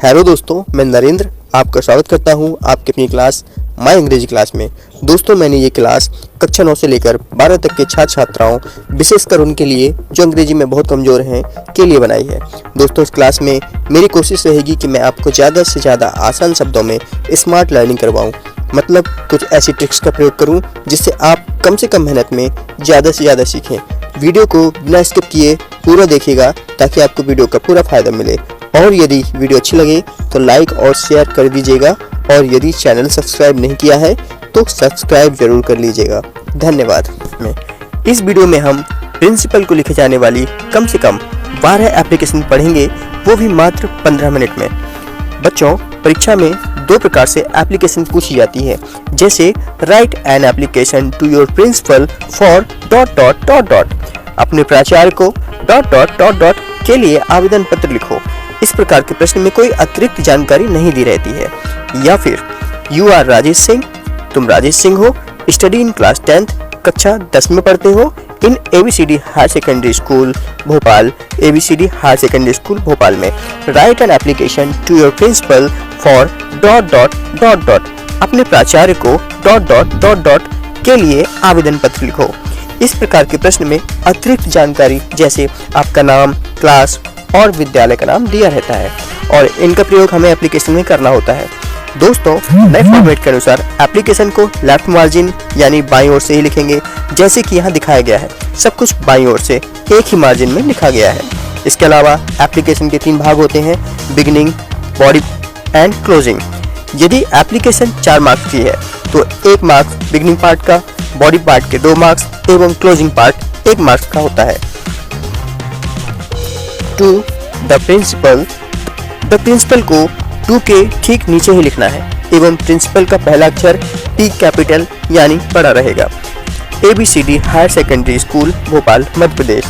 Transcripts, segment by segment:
Hello दोस्तों, मैं नरेंद्र आपका स्वागत करता हूं आपकी अपनी क्लास माय अंग्रेजी क्लास में। दोस्तों, मैंने ये क्लास कक्षा 9 से लेकर 12 तक के छात्र छात्राओं, विशेषकर उनके लिए जो अंग्रेजी में बहुत कमज़ोर हैं, के लिए बनाई है। दोस्तों, इस क्लास में मेरी कोशिश रहेगी कि मैं आपको ज़्यादा से ज़्यादा आसान शब्दों में स्मार्ट लर्निंग करवाऊँ। मतलब कुछ ऐसी ट्रिक्स का प्रयोग करूँ जिससे आप कम से कम मेहनत में ज़्यादा से ज़्यादा सीखें। वीडियो को बिना स्किप किए पूरा देखिएगा ताकि आपको वीडियो का पूरा फ़ायदा मिले। और यदि वीडियो अच्छी लगे तो लाइक और शेयर कर दीजिएगा, और यदि चैनल सब्सक्राइब नहीं किया है तो सब्सक्राइब जरूर कर लीजिएगा। धन्यवाद। इस वीडियो में हम प्रिंसिपल को लिखे जाने वाली कम से कम 12 एप्लीकेशन पढ़ेंगे, वो भी मात्र 15 मिनट में। बच्चों, परीक्षा में 2 प्रकार से एप्लीकेशन पूछी जाती है, जैसे write an application to your principal for ... अपने प्राचार्य को ... के लिए आवेदन पत्र लिखो। इस प्रकार के प्रश्न में कोई अतिरिक्त जानकारी नहीं दी रहती है। या फिर यू आर राजेश सिंह, तुम राजेश सिंह हो, स्टडी इन क्लास 10th, कक्षा 10 में पढ़ते हो, in ABCD higher secondary school Bhopal, ABCD higher secondary school Bhopal में। Write an application to your principal for ... अपने प्राचार्य को ... के लिए आवेदन पत्र लिखो। इस प्रकार के प्रश्न में अतिरिक्त जानकारी जैसे आपका नाम, क्लास और विद्यालय का नाम दिया रहता है, और इनका प्रयोग हमें एप्लीकेशन में करना होता है। दोस्तों, नए फॉर्मेट के अनुसार एप्लीकेशन को लेफ्ट मार्जिन यानी बाईं ओर से ही लिखेंगे, जैसे कि यहाँ दिखाया गया है। सब कुछ बाईं ओर से एक ही मार्जिन में लिखा गया है। इसके अलावा एप्लीकेशन के 3 भाग होते हैं, बिगिनिंग, बॉडी एंड क्लोजिंग। यदि एप्लीकेशन 4 मार्क्स की है तो 1 मार्क्स बिगिनिंग पार्ट का, बॉडी पार्ट के 2 मार्क्स एवं क्लोजिंग पार्ट 1 मार्क्स का होता है। टू द प्रिंसिपल को टू के ठीक नीचे ही लिखना है, एवं प्रिंसिपल का पहला अक्षर P कैपिटल यानी बड़ा रहेगा। ABCD higher secondary school Bhopal Madhya Pradesh,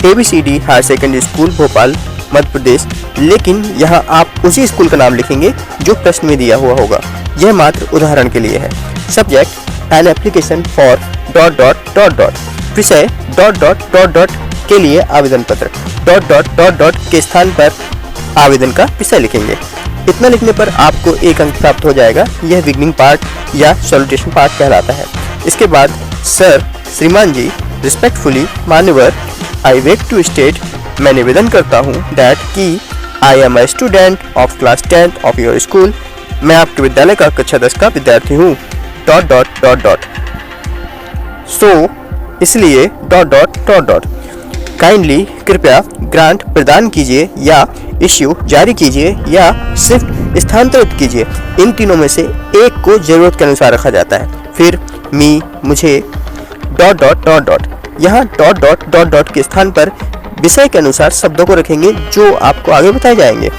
ABCD higher secondary school Bhopal Madhya Pradesh. लेकिन यहाँ आप उसी स्कूल का नाम लिखेंगे जो प्रश्न में दिया हुआ होगा। यह मात्र उदाहरण के लिए है। सब्जेक्ट एन एप्लीकेशन फॉर ... विषय ... के लिए आवेदन पत्र। ... के स्थान पर आवेदन का विषय लिखेंगे। इतना लिखने पर आपको 1 अंक प्राप्त हो जाएगा। यह बिगिनिंग पार्ट या सॉल्यूशन पार्ट कहलाता है। इसके बाद सर, श्रीमान जी, रिस्पेक्टफुली, मान्यवर, आई बेग टू स्टेट, मैं निवेदन करता हूँ दैट कि I am a student of class 10th of your school, मैं आपके विद्यालय का कक्षा 10 का विद्यार्थी हूँ ... सो इसलिए ... काइंडली, कृपया, ग्रांट प्रदान ... या इश्यू जारी कीजिए या सिर्फ स्थानांतरित कीजिए। इन तीनों में से एक को जरूरत के अनुसार रखा जाता है। फिर मी, मुझे ... यहाँ ... के स्थान पर विषय के अनुसार शब्दों को रखेंगे जो आपको आगे बताए जाएंगे।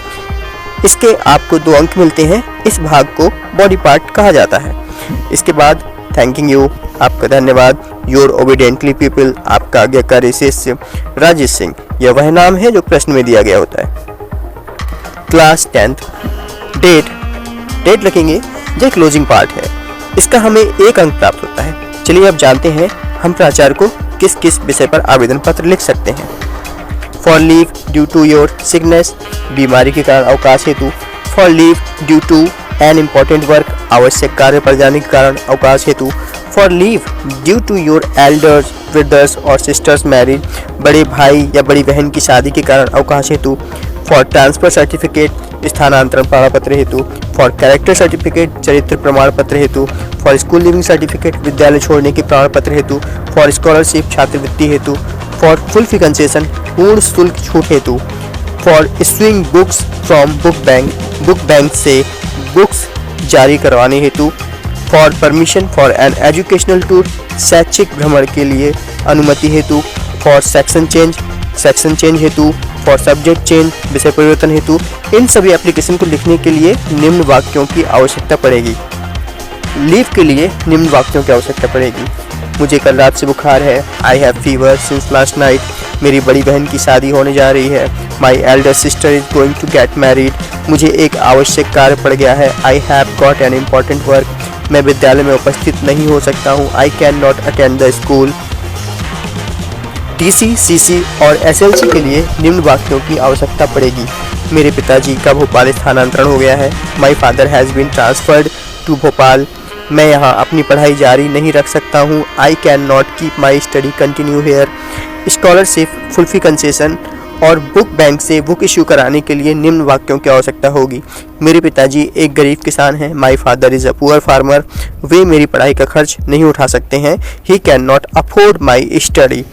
इसके आपको 2 अंक मिलते हैं। इस भाग को बॉडी पार्ट कहा जाता है। इसके बाद थैंकिंग यू, आपका धन्यवाद, योर ओबीडियंटली पीपल, आपका आज्ञाकारी शिष्य राजेश सिंह। यह वह नाम है जो प्रश्न में दिया गया होता है। क्लास 10th, डेट रखेंगे जो क्लोजिंग पार्ट है। इसका हमें 1 अंक प्राप्त होता है। चलिए अब जानते हैं हम प्राचार्य को किस किस विषय पर आवेदन पत्र लिख सकते हैं। For leave due to your sickness, बीमारी के कारण अवकाश हेतु। For leave due to an important work, आवश्यक कार्य पर जाने के कारण अवकाश हेतु। For leave due to your elders, brothers और सिस्टर्स मैरिज, बड़े भाई या बड़ी बहन की शादी के कारण अवकाश हेतु। फॉर ट्रांसफर सर्टिफिकेट, स्थानांतरण प्रमाण पत्र हेतु। फॉर कैरेक्टर सर्टिफिकेट, चरित्र प्रमाण पत्र हेतु। फॉर स्कूल लिविंग सर्टिफिकेट, विद्यालय छोड़ने के प्रमाण पत्र हेतु। फॉर स्कॉलरशिप, छात्रवृत्ति हेतु। फॉर फुल फी कंसेशन, पूर्ण शुल्क छूट हेतु। For issuing books from book bank से बुक्स जारी करवाने हेतु। For permission for an educational tour, शैक्षिक भ्रमण के लिए अनुमति हेतु। फॉर सेक्शन चेंज हेतु। फॉर सब्जेक्ट चेंज, विषय परिवर्तन हेतु। इन सभी एप्लीकेशन को लिखने के लिए निम्न वाक्यों की आवश्यकता पड़ेगी। लीव के लिए निम्न वाक्यों की आवश्यकता पड़ेगी। मुझे कल रात से बुखार है। I have fever since last night, मेरी बड़ी बहन की शादी होने जा रही है। My elder sister is going to get married, मुझे एक आवश्यक कार्य पड़ गया है। I have got an important work, मैं विद्यालय में उपस्थित नहीं हो सकता हूँ। I can not attend the school. TC, CC और एसएलसी के लिए निम्न वाक्यों की आवश्यकता पड़ेगी। मेरे पिताजी का भोपाल स्थानांतरण हो गया है। My father has been transferred to Bhopal. मैं यहाँ अपनी पढ़ाई जारी नहीं रख सकता हूँ। I can not keep my study continue here. Scholarship, full fee concession और बुक बैंक से बुक इश्यू कराने के लिए निम्न वाक्यों की आवश्यकता होगी। मेरे पिताजी एक गरीब किसान हैं। My father is a poor farmer. वे मेरी पढ़ाई का खर्च नहीं उठा सकते हैं। He can not afford my study.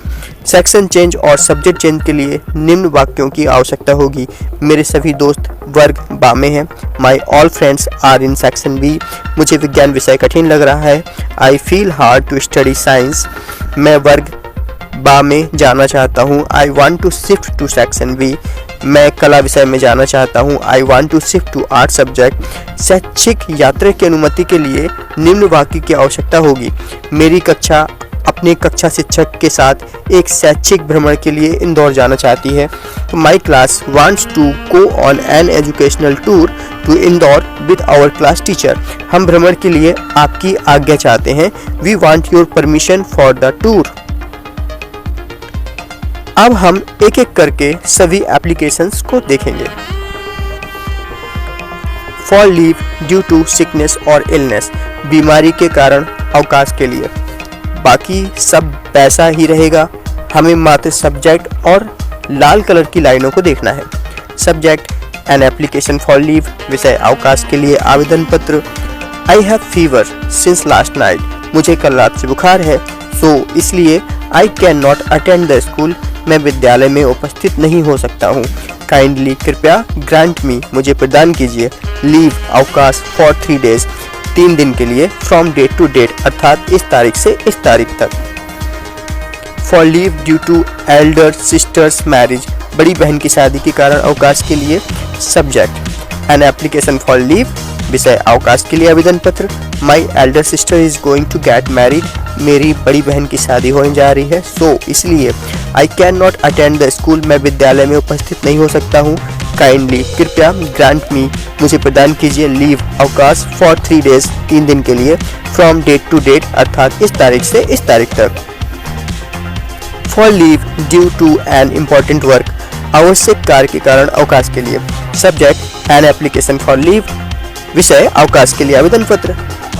Section change और सब्जेक्ट चेंज के लिए निम्न वाक्यों की आवश्यकता होगी। मेरे सभी दोस्त वर्ग बा में हैं। My all friends are in section B. मुझे विज्ञान विषय कठिन लग रहा है। I feel hard to study science. मैं वर्ग बा में जाना चाहता हूँ। I want to shift to section B. मैं कला विषय में जाना चाहता हूँ। I want to shift to art subject. शैक्षिक यात्रा की अनुमति के लिए निम्न वाक्य की आवश्यकता होगी। मेरी कक्षा अपने कक्षा शिक्षक के साथ एक शैक्षिक भ्रमण के लिए इंदौर जाना चाहती है। तो my class wants to go on an educational tour to Indore with our class teacher. हम भ्रमण के लिए आपकी आज्ञा चाहते हैं। We want your permission for the tour. अब हम एक एक करके सभी एप्लीकेशंस को देखेंगे। For leave due to sickness और इलनेस, बीमारी के कारण अवकाश के लिए। बाकी सब पैसा ही रहेगा। हमें मात्र सब्जेक्ट और लाल कलर की लाइनों को देखना है। Subject, an application for leave, विषय अवकाश के लिए आवेदन पत्र। I have fever since last night, मुझे कल रात से बुखार है। सो इसलिए I can not attend the school, मैं विद्यालय में उपस्थित नहीं हो सकता हूँ। काइंडली, कृपया, ग्रांट मी, मुझे प्रदान कीजिए। लीव, अवकाश, फॉर 3 days, 3 दिन के लिए। फ्रॉम डेट टू डेट, अर्थात इस तारीख से इस तारीख तक। For leave due to elder sisters marriage, बड़ी बहन की शादी के कारण अवकाश के लिए। Subject, an application for leave, विषय अवकाश के लिए आवेदन पत्र। My elder sister is going to get married, मेरी बड़ी बहन की शादी होने जा रही है। सो इसलिए I can not attend the school, मैं विद्यालय में उपस्थित नहीं हो सकता हूँ। काइंडली, कृपया, ग्रांट मी, मुझे प्रदान कीजिए। लीव, अवकाश, फॉर 3 days, 3 दिन के लिए। फ्रॉम डेट टू डेट, अर्थात इस तारीख से इस तारीख तक। For leave due to an important work, आवश्यक कार्य के कारण अवकाश के लिए। Subject, an application for leave, विषय अवकाश के लिए आवेदन पत्र।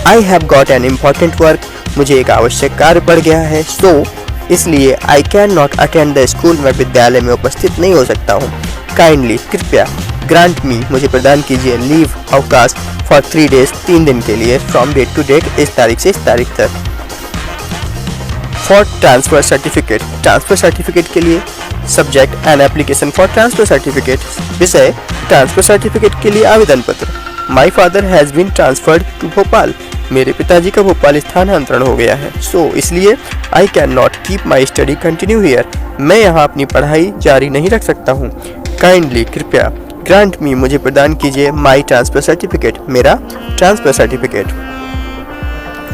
I have got an important work, मुझे एक आवश्यक कार्य पड़ गया है। सो इसलिए I can not attend the school, मैं विद्यालय में उपस्थित नहीं हो सकता हूँ। काइंडली, कृपया, ग्रांट मी, मुझे प्रदान कीजिए। लीव, अवकाश, फॉर 3 days, 3 दिन के लिए। फ्रॉम डेट टू डेट, इस तारीख से इस तारीख तक। For transfer certificate, transfer certificate के लिए। Subject, an application for transfer certificate, विषय ट्रांसफर सर्टिफिकेट के लिए आवेदन पत्र। My father has been transferred to Bhopal, मेरे पिताजी का भोपाल स्थानांतरण हो गया है। सो इसलिए I can not keep my study continue here, मैं यहाँ अपनी पढ़ाई जारी नहीं रख सकता हूँ। काइंडली, कृपया, ग्रांट मी, मुझे प्रदान कीजिए। माई ट्रांसफर सर्टिफिकेट, मेरा transfer certificate.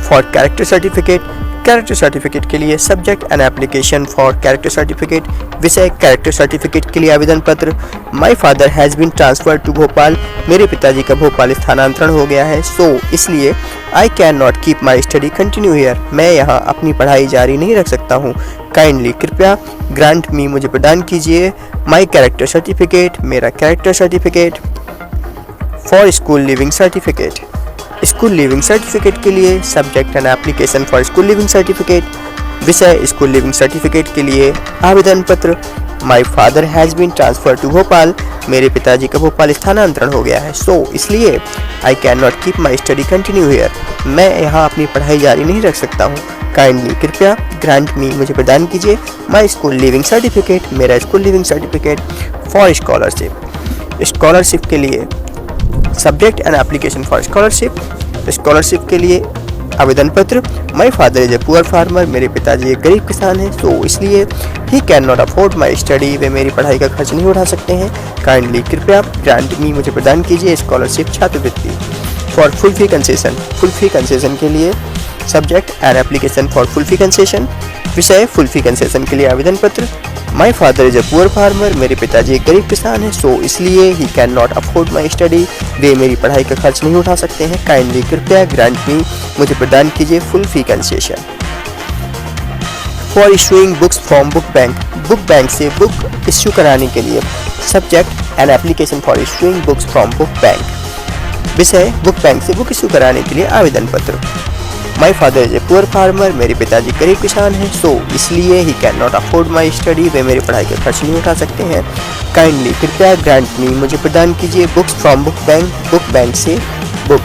For character certificate, character certificate के लिए। Subject, an application for character certificate, विषय कैरेक्टर सर्टिफिकेट के लिए आवेदन पत्र। My father has been transferred to Bhopal, मेरे पिताजी का भोपाल स्थानांतरण हो गया है। सो इसलिए I can not keep my study continue here, मैं यहाँ अपनी पढ़ाई जारी नहीं रख सकता हूँ। काइंडली, कृपया, ग्रांट मी, मुझे प्रदान कीजिए। माई कैरेक्टर सर्टिफिकेट, मेरा character certificate. For school living certificate, school living certificate के लिए। Subject, an application for school living certificate, विषय स्कूल लिविंग सर्टिफिकेट के लिए आवेदन पत्र। My father has been transfer to Bhopal, मेरे पिताजी का भोपाल स्थानांतरण हो गया है। सो इसलिए I can not keep my study continue here, मैं यहाँ अपनी पढ़ाई जारी नहीं रख सकता हूँ। काइंडली, कृपया, ग्रांट मी, मुझे प्रदान कीजिए। माई स्कूल लिविंग सर्टिफिकेट, मेरा school living certificate. For scholarship, scholarship के लिए। Subject, an application for scholarship, scholarship के लिए आवेदन पत्र। My father is a poor farmer, मेरे पिताजी एक गरीब किसान हैं। सो इसलिए he can not afford my study, वे मेरी पढ़ाई का खर्च नहीं उठा सकते हैं। काइंडली, कृपया, ग्रांट मी, मुझे प्रदान कीजिए स्कॉलरशिप, छात्रवृत्ति। For full fee concession, full fee concession के लिए। Subject, an application for full fee concession, विषय फुल फी कंसेशन के लिए आवेदन पत्र। My father is a poor farmer, मेरे पिताजी एक गरीब किसान हैं। सो इसलिए he can not afford my study, वे मेरी पढ़ाई का खर्च नहीं उठा सकते हैं। काइंडली, कृपया, ग्रांट मी, मुझे प्रदान कीजिए full fee concession. For issuing books from book bank से बुक इश्यू कराने के लिए। Subject an application for issuing books from book bank. विषय बुक बैंक से बुक इश्यू कराने के लिए आवेदन पत्र। My father is a poor farmer, मेरे पिताजी गरीब किसान हैं, सो इसलिए he can not afford my study, वे मेरी पढ़ाई का खर्च नहीं उठा सकते हैं। काइंडली कृपया ग्रांट मी, मुझे प्रदान कीजिए बुक्स फ्रॉम बुक बैंक से बुक।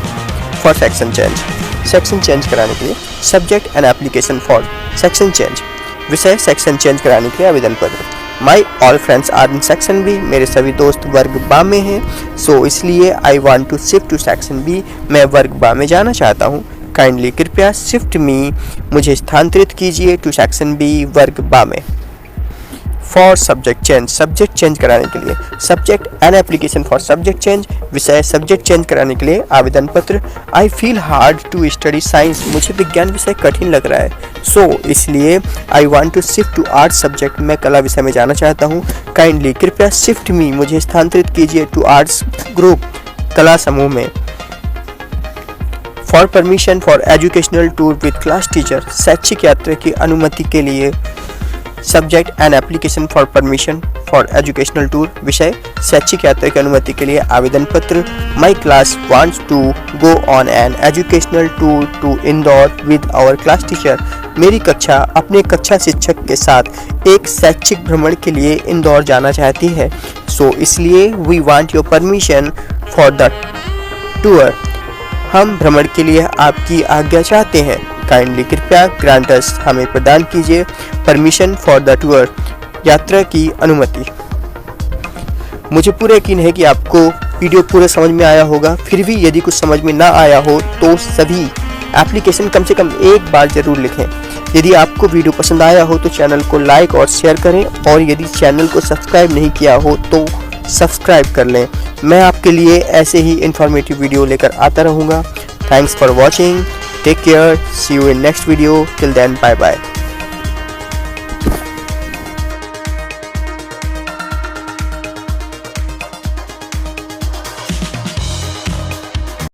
फॉर सेक्शन चेंज कराने के लिए। Subject an application for section change. विषय सेक्शन चेंज कराने के लिए आवेदन पत्र। My all friends are in section B, मेरे सभी दोस्त वर्ग बा में हैं, सो इसलिए I want to shift to section B, मैं वर्ग बा में जाना चाहता हूँ। काइंडली कृपया शिफ्ट मी, मुझे स्थानांतरित कीजिए टू सेक्शन बी, वर्ग बा में। फॉर सब्जेक्ट चेंज कराने के लिए। Subject an application for subject change. विषय सब्जेक्ट चेंज कराने के लिए आवेदन पत्र। I feel hard to study science, मुझे विज्ञान विषय कठिन लग रहा है, सो इसलिए I want to shift to art subject, मैं कला विषय में जाना चाहता हूँ। काइंडली कृपया शिफ्ट मी, मुझे स्थानांतरित कीजिए टू आर्ट्स ग्रुप, कला समूह में। For permission for educational tour with class teacher, शैक्षिक यात्रा की अनुमति के लिए। Subject an application for permission for educational tour. विषय शैक्षिक यात्रा की अनुमति के लिए आवेदन पत्र। My class wants to go on an educational tour to Indore with our class teacher, मेरी कक्षा अपने कक्षा शिक्षक के साथ एक शैक्षिक भ्रमण के लिए इंदौर जाना चाहती है, सो इसलिए we want your permission for the tour, हम भ्रमण के लिए आपकी आज्ञा चाहते हैं। काइंडली कृपया ग्रांट अस, हमें प्रदान कीजिए परमिशन फॉर द टूर, यात्रा की अनुमति। मुझे पूरा यकीन है कि आपको वीडियो पूरा समझ में आया होगा। फिर भी यदि कुछ समझ में ना आया हो तो सभी एप्लीकेशन कम से कम एक बार जरूर लिखें। यदि आपको वीडियो पसंद आया हो तो चैनल को लाइक और शेयर करें, और यदि चैनल को सब्सक्राइब नहीं किया हो तो सब्सक्राइब कर लें। मैं आपके लिए ऐसे ही इंफॉर्मेटिव वीडियो लेकर आता रहूँगा। Thanks for watching, take care, see you in next video, till then bye bye.